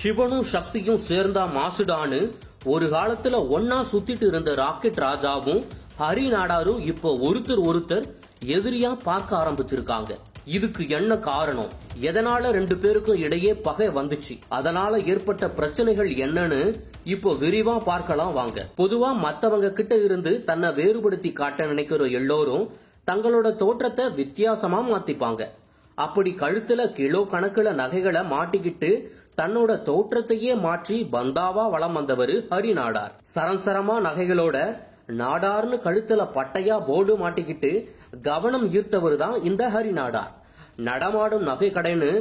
சிவனும் சக்தியும் சேர்ந்தா மாசுடான்னு ஒரு காலத்துல ஒன்னா சுத்திட்டு இருந்த ராக்கெட் ராஜாவும் ஹரி நாடாரும் இப்போ ஒருத்தர் எதிரியா பார்க்க ஆரம்பிச்சிருக்காங்க. இதுக்கு என்ன காரணம்? எதனால ரெண்டு பேருக்கும் இடையே பகை வந்துச்சு? அதனால ஏற்பட்ட பிரச்சனைகள் என்னன்னு இப்போ விரிவா பார்க்கலாம் வாங்க. பொதுவா மத்தவங்க கிட்ட இருந்து தன்னை வேறுபடுத்தி காட்ட நினைக்கிற எல்லோரும் தங்களோட தோற்றத்தை வித்தியாசமா மாத்திப்பாங்க. அப்படி கழுத்துல கிலோ கணக்குல நகைகளை மாட்டிக்கிட்டு தன்னோட தோற்றத்தையே மாற்றி பந்தாவா வலம் வந்தவர் ஹரி நாடார். சரசரமா நகைகளோட நாடார்னு கழுத்துல பட்டையா போர்டு மாட்டிக்கிட்டு கவனம் ஈர்த்தவர் தான் இந்த ஹரி நாடார். நடமாடும் நகை கடைன்னு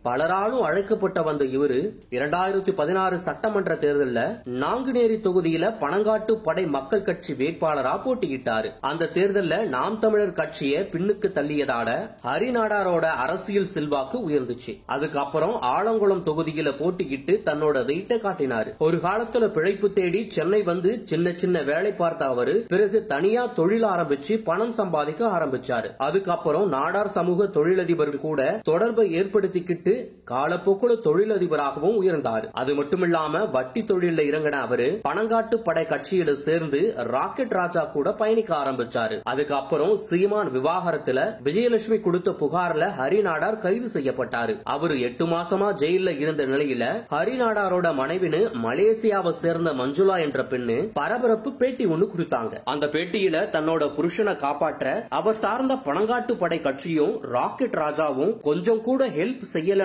பலராலும் அழைக்கப்பட்ட வந்த இவரு 2016 சட்டமன்ற தேர்தலில் நாங்குநேரி தொகுதியில பனங்காட்டு படை மக்கள் கட்சி வேட்பாளரா போட்டியிட்டாரு. அந்த தேர்தலில் நாம் தமிழர் கட்சியை பின்னுக்கு தள்ளியதால ஹரி நாடாரோட அரசியல் செல்வாக்கு உயர்ந்துச்சு. அதுக்கப்புறம் ஆலங்குளம் தொகுதியில போட்டியிட்டு தன்னோட வெயிட்ட காட்டினாரு. ஒரு காலத்துல பிழைப்பு தேடி சென்னை வந்து சின்ன சின்ன வேலை பார்த்த அவரு பிறகு தனியா தொழில் ஆரம்பிச்சு பணம் சம்பாதிக்க ஆரம்பிச்சாரு. அதுக்கப்புறம் நாடார் சமூக தொழிலதிபர்கள் கூட தொடர்பை ஏற்படுத்திக்கிட்டு காலப்போக்குல தொழிலதிபராகவும் உயர்ந்தார். அது மட்டுமில்லாம வட்டி தொழில இறங்கின அவரு பனங்காட்டு படை கட்சியில சேர்ந்து ராக்கெட் ராஜா கூட பயணிக்க ஆரம்பிச்சாரு. அதுக்கப்புறம் சீமான் விவாகரத்துல விஜயலட்சுமி கொடுத்த புகார்ல ஹரி நாடார் கைது செய்யப்பட்டாரு. அவரு 8 மாசமா ஜெயில இருந்த நிலையில ஹரி நாடாரோட மனைவின்னு மலேசியாவை சேர்ந்த மஞ்சுளா என்ற பெண்ணு பரபரப்பு பேட்டி ஒண்ணு கொடுத்தாங்க. அந்த பேட்டியில தன்னோட புருஷனை காப்பாற்ற அவர் சார்ந்த பனங்காட்டு படை கட்சியும் ராக்கெட் ராஜாவும் கொஞ்சம் கூட ஹெல்ப் செய்யலன்னு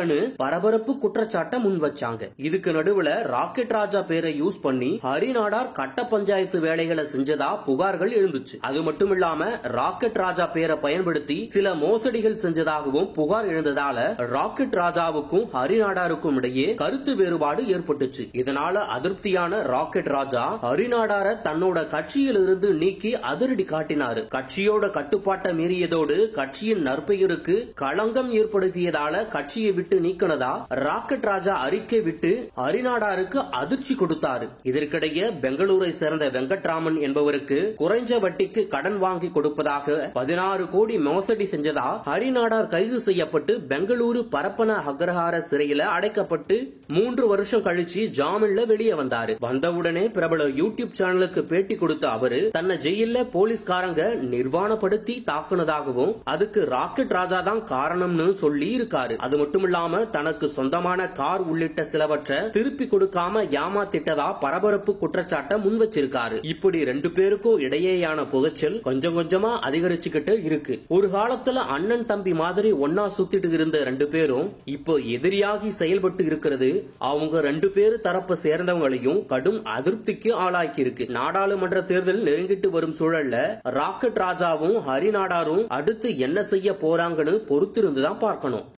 பரபரப்பு குற்றச்சாட்டை முன் வச்சாங்க. இதுக்கு நடுவுல ராக்கெட் ராஜா பேரை யூஸ் பண்ணி ஹரி நாடார் கட்ட பஞ்சாயத்து வேலைகளை செஞ்சதா புகார்கள் எழுந்துச்சு. அது மட்டுமில்லாம ராக்கெட் ராஜா பேரை பயன்படுத்தி சில மோசடிகள் செஞ்சதாகவும் புகார் எழுந்ததால ராக்கெட் ராஜாவுக்கும் ஹரி நாடாருக்கும் இடையே கருத்து வேறுபாடு ஏற்பட்டுச்சு. இதனால அதிருப்தியான ராக்கெட் ராஜா ஹரி நாடார தன்னோட கட்சியிலிருந்து நீக்கி அதிரடி காட்டினாரு. கட்சியோட கட்டுப்பாட்டை மீறியதோடு கட்சியின் நற்பெயருக்கு களங்கம் ஏற்படுத்தியதால கட்சியை விட்டு நீக்கினதா ராக்கெட் ராஜா அறிக்கை விட்டு ஹரி நாடாருக்கு அதிர்ச்சி கொடுத்தாரு. இதற்கிடையே பெங்களூரை சேர்ந்த வெங்கட்ராமன் என்பவருக்கு குறைஞ்ச வட்டிக்கு கடன் வாங்கி கொடுப்பதாக 16 கோடி மோசடி செஞ்சதா ஹரி நாடார் கைது செய்யப்பட்டு பெங்களூரு பரப்பன அக்ரஹார சிறையில அடைக்கப்பட்டு 3 வருஷம் கழிச்சு ஜாமீன்ல வெளியே வந்தாரு. வந்தவுடனே பிரபல யூடியூப் சேனலுக்கு பேட்டி கொடுத்த அவரு தன்னை ஜெயில போலீஸ்காரங்க நிர்வாணப்படுத்தி தாக்குனதாகவும் அதுக்கு ராக்கெட் ராஜா தான் காரணம்னு சொல்லி இருக்காரு. அது மட்டுமில்லாம தனக்கு சொந்தமான கார் உள்ளிட்ட சிலவற்றை திருப்பி கொடுக்காம ஏமாத்திட்டதா பரபரப்பு குற்றச்சாட்டை முன் வச்சிருக்காரு. இப்படி ரெண்டு பேருக்கும் இடையேயான புகைச்சல் கொஞ்சம் கொஞ்சமா அதிகரிச்சுக்கிட்டு இருக்கு. ஒரு காலத்துல அண்ணன் தம்பி மாதிரி ஒன்னா சுத்திட்டு இருந்த ரெண்டு பேரும் இப்போ எதிரியாகி செயல்பட்டு இருக்கிறது அவங்க ரெண்டு பேரு தரப்ப சேர்ந்தவங்களையும் கடும் அதிருப்திக்கு ஆளாக்கி இருக்கு. நாடாளுமன்ற தேர்தல் நெருங்கிட்டு வரும் சூழல்ல ராக்கெட் ராஜாவும் ஹரி நாடாரும் அடுத்து என்ன செய்ய போறாங்கன்னு பொறுத்திருந்துதான் பார்க்கணும்.